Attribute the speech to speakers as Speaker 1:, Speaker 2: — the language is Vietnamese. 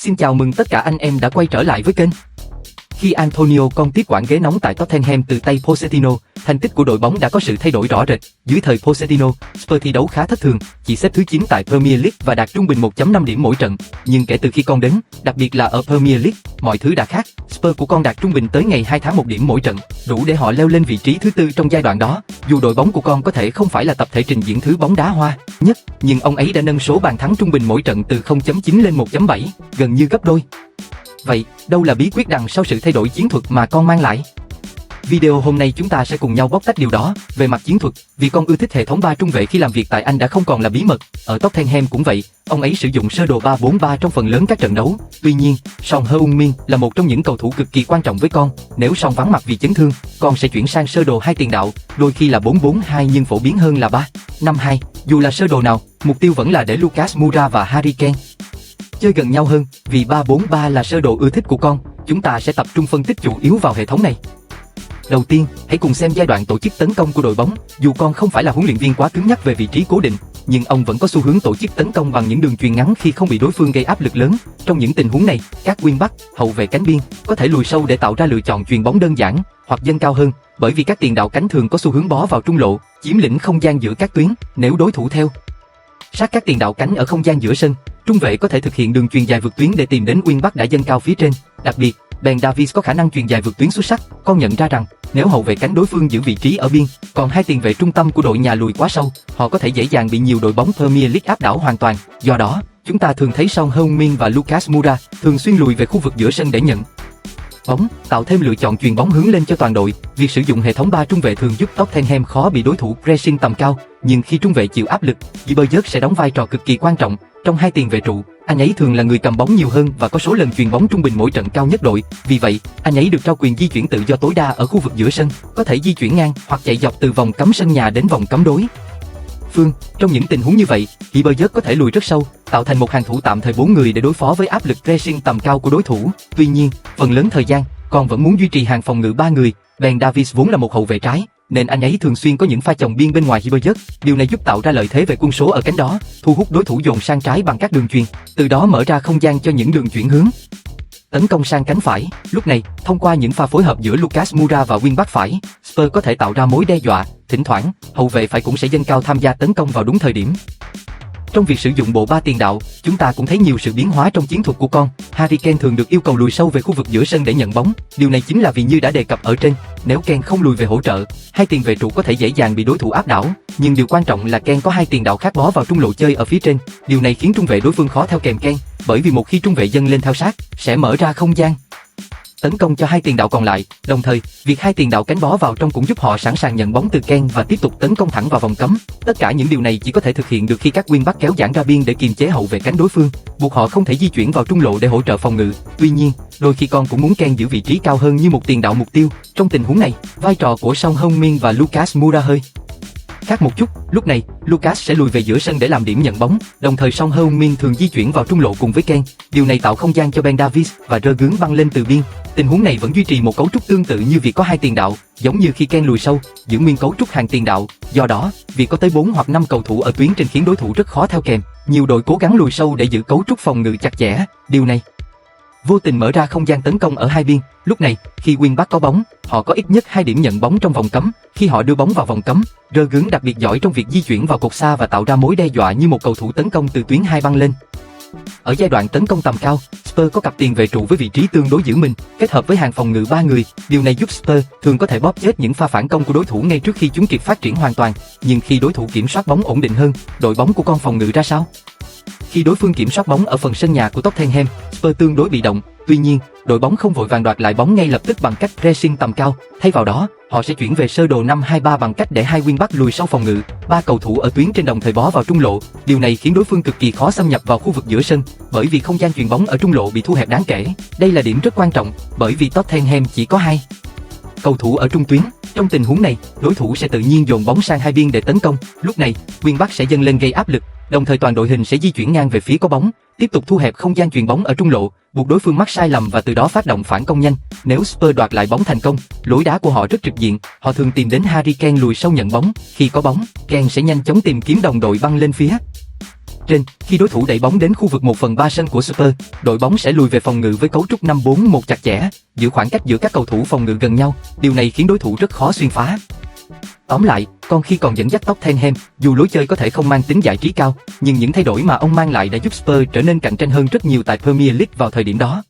Speaker 1: Xin chào mừng tất cả anh em đã quay trở lại với kênh. Khi Antonio Conte tiếp quản ghế nóng tại Tottenham từ tay Pochettino, thành tích của đội bóng đã có sự thay đổi rõ rệt. Dưới thời Pochettino, Spurs thi đấu khá thất thường, chỉ xếp thứ 9 tại Premier League và đạt trung bình 1.5 điểm mỗi trận. Nhưng kể từ khi con đến, đặc biệt là ở Premier League, mọi thứ đã khác. Spurs của con đạt trung bình tới ngày 2 tháng 1 điểm mỗi trận, đủ để họ leo lên vị trí thứ 4 trong giai đoạn đó. Dù đội bóng của con có thể không phải là tập thể trình diễn thứ bóng đá hoa nhất, nhưng ông ấy đã nâng số bàn thắng trung bình mỗi trận từ 0.9 lên 1.7, gần như gấp đôi. Vậy, đâu là bí quyết đằng sau sự thay đổi chiến thuật mà con mang lại? Video hôm nay chúng ta sẽ cùng nhau bóc tách điều đó. Về mặt chiến thuật, vì con ưa thích hệ thống 3 trung vệ khi làm việc tại Anh đã không còn là bí mật. Ở Tottenham cũng vậy, ông ấy sử dụng sơ đồ 3-4-3 trong phần lớn các trận đấu. Tuy nhiên, Son Heung-min là một trong những cầu thủ cực kỳ quan trọng với con. Nếu Son vắng mặt vì chấn thương, con sẽ chuyển sang sơ đồ 2 tiền đạo, đôi khi là 4-4-2 nhưng phổ biến hơn là 3-5-2. Dù là sơ đồ nào, mục tiêu vẫn là để Lucas Moura và Harry Kane chơi gần nhau hơn. Vì 3-4-3 là sơ đồ ưa thích của con, chúng ta sẽ tập trung phân tích chủ yếu vào hệ thống này. Đầu tiên, hãy cùng xem giai đoạn tổ chức tấn công của đội bóng. Dù con không phải là huấn luyện viên quá cứng nhắc về vị trí cố định, nhưng ông vẫn có xu hướng tổ chức tấn công bằng những đường chuyền ngắn khi không bị đối phương gây áp lực lớn. Trong những tình huống này, các wingback, hậu vệ cánh biên, có thể lùi sâu để tạo ra lựa chọn chuyền bóng đơn giản hoặc dâng cao hơn, bởi vì các tiền đạo cánh thường có xu hướng bó vào trung lộ, chiếm lĩnh không gian giữa các tuyến. Nếu đối thủ theo sát các tiền đạo cánh ở không gian giữa sân, trung vệ có thể thực hiện đường chuyền dài vượt tuyến để tìm đến wingback đã dâng cao phía trên. Đặc biệt, Ben Davies có khả năng chuyền dài vượt tuyến xuất sắc. Con nhận ra rằng, nếu hậu vệ cánh đối phương giữ vị trí ở biên, còn hai tiền vệ trung tâm của đội nhà lùi quá sâu, họ có thể dễ dàng bị nhiều đội bóng Premier League áp đảo hoàn toàn. Do đó, chúng ta thường thấy Son Heung-min và Lucas Moura thường xuyên lùi về khu vực giữa sân để nhận bóng, tạo thêm lựa chọn chuyền bóng hướng lên cho toàn đội. Việc sử dụng hệ thống 3 trung vệ thường giúp Tottenham khó bị đối thủ pressing tầm cao, nhưng khi trung vệ chịu áp lực, Iberg sẽ đóng vai trò cực kỳ quan trọng. Trong hai tiền vệ trụ, anh ấy thường là người cầm bóng nhiều hơn và có số lần chuyền bóng trung bình mỗi trận cao nhất đội. Vì vậy, anh ấy được trao quyền di chuyển tự do tối đa ở khu vực giữa sân, có thể di chuyển ngang hoặc chạy dọc từ vòng cấm sân nhà đến vòng cấm đối phương. Trong những tình huống như vậy, Iberg có thể lùi rất sâu, tạo thành một hàng thủ tạm thời 4 người để đối phó với áp lực pressing tầm cao của đối thủ. Tuy nhiên, phần lớn thời gian, con vẫn muốn duy trì hàng phòng ngự 3 người. Ben Davies vốn là một hậu vệ trái, nên anh ấy thường xuyên có những pha chồng biên bên ngoài Iberg. Điều này giúp tạo ra lợi thế về quân số ở cánh đó, thu hút đối thủ dồn sang trái bằng các đường chuyền, từ đó mở ra không gian cho những đường chuyển hướng tấn công sang cánh phải. Lúc này, thông qua những pha phối hợp giữa Lucas Moura và wingback phải, Spurs có thể tạo ra mối đe dọa. Thỉnh thoảng, hậu vệ phải cũng sẽ dâng cao tham gia tấn công vào đúng thời điểm. Trong việc sử dụng bộ 3 tiền đạo, chúng ta cũng thấy nhiều sự biến hóa trong chiến thuật của con. Harry Kane thường được yêu cầu lùi sâu về khu vực giữa sân để nhận bóng. Điều này chính là vì như đã đề cập ở trên, nếu Kane không lùi về hỗ trợ, hai tiền vệ trụ có thể dễ dàng bị đối thủ áp đảo. Nhưng điều quan trọng là Kane có hai tiền đạo khác bó vào trung lộ chơi ở phía trên. Điều này khiến trung vệ đối phương khó theo kèm Kane, bởi vì một khi trung vệ dâng lên theo sát, sẽ mở ra không gian tấn công cho hai tiền đạo còn lại. Đồng thời, việc hai tiền đạo cánh bó vào trong cũng giúp họ sẵn sàng nhận bóng từ Kane và tiếp tục tấn công thẳng vào vòng cấm. Tất cả những điều này chỉ có thể thực hiện được khi các wingback kéo giãn ra biên để kiềm chế hậu vệ cánh đối phương, buộc họ không thể di chuyển vào trung lộ để hỗ trợ phòng ngự. Tuy nhiên, đôi khi con cũng muốn Kane giữ vị trí cao hơn như một tiền đạo mục tiêu. Trong tình huống này, vai trò của Son Heung-min và Lucas Moura hơi khác một chút. Lúc này, Lucas sẽ lùi về giữa sân để làm điểm nhận bóng, đồng thời Son Heung-min thường di chuyển vào trung lộ cùng với Kane. Điều này tạo không gian cho Ben Davies và rơ gướng băng lên từ biên. Tình huống này vẫn duy trì một cấu trúc tương tự như việc có hai tiền đạo, giống như khi Kane lùi sâu, giữ nguyên cấu trúc hàng tiền đạo. Do đó, việc có tới 4 hoặc 5 cầu thủ ở tuyến trên khiến đối thủ rất khó theo kèm. Nhiều đội cố gắng lùi sâu để giữ cấu trúc phòng ngự chặt chẽ. Điều này vô tình mở ra không gian tấn công ở hai biên. Lúc này, khi wingback có bóng, họ có ít nhất 2 điểm nhận bóng trong vòng cấm. Khi họ đưa bóng vào vòng cấm, rơ gướng đặc biệt giỏi trong việc di chuyển vào cột xa và tạo ra mối đe dọa như một cầu thủ tấn công từ tuyến 2 băng lên. Ở giai đoạn tấn công tầm cao, Spurs có cặp tiền vệ trụ với vị trí tương đối giữ mình, kết hợp với hàng phòng ngự 3 người. Điều này giúp Spurs thường có thể bóp chết những pha phản công của đối thủ ngay trước khi chúng kịp phát triển hoàn toàn. Nhưng khi đối thủ kiểm soát bóng ổn định hơn, đội bóng của con phòng ngự ra sao? Khi đối phương kiểm soát bóng ở phần sân nhà của Tottenham, Spurs tương đối bị động. Tuy nhiên, đội bóng không vội vàng đoạt lại bóng ngay lập tức bằng cách pressing tầm cao. Thay vào đó, họ sẽ chuyển về sơ đồ 5-2-3 bằng cách để hai wingback lùi sau phòng ngự, 3 cầu thủ ở tuyến trên đồng thời bó vào trung lộ. Điều này khiến đối phương cực kỳ khó xâm nhập vào khu vực giữa sân, bởi vì không gian chuyền bóng ở trung lộ bị thu hẹp đáng kể. Đây là điểm rất quan trọng, bởi vì Tottenham chỉ có 2 cầu thủ ở trung tuyến. Trong tình huống này, đối thủ sẽ tự nhiên dồn bóng sang hai biên để tấn công. Lúc này, wingback sẽ dâng lên gây áp lực, đồng thời toàn đội hình sẽ di chuyển ngang về phía có bóng, tiếp tục thu hẹp không gian chuyền bóng ở trung lộ, buộc đối phương mắc sai lầm và từ đó phát động phản công nhanh. Nếu Spurs đoạt lại bóng thành công, lối đá của họ rất trực diện, họ thường tìm đến Harry Kane lùi sâu nhận bóng. Khi có bóng, Kane sẽ nhanh chóng tìm kiếm đồng đội băng lên phía trên, khi đối thủ đẩy bóng đến khu vực 1/3 sân của Spurs, đội bóng sẽ lùi về phòng ngự với cấu trúc 5-4-1 chặt chẽ, giữ khoảng cách giữa các cầu thủ phòng ngự gần nhau, điều này khiến đối thủ rất khó xuyên phá. Tóm lại, khi còn dẫn dắt Tottenham, dù lối chơi có thể không mang tính giải trí cao, nhưng những thay đổi mà ông mang lại đã giúp Spurs trở nên cạnh tranh hơn rất nhiều tại Premier League vào thời điểm đó.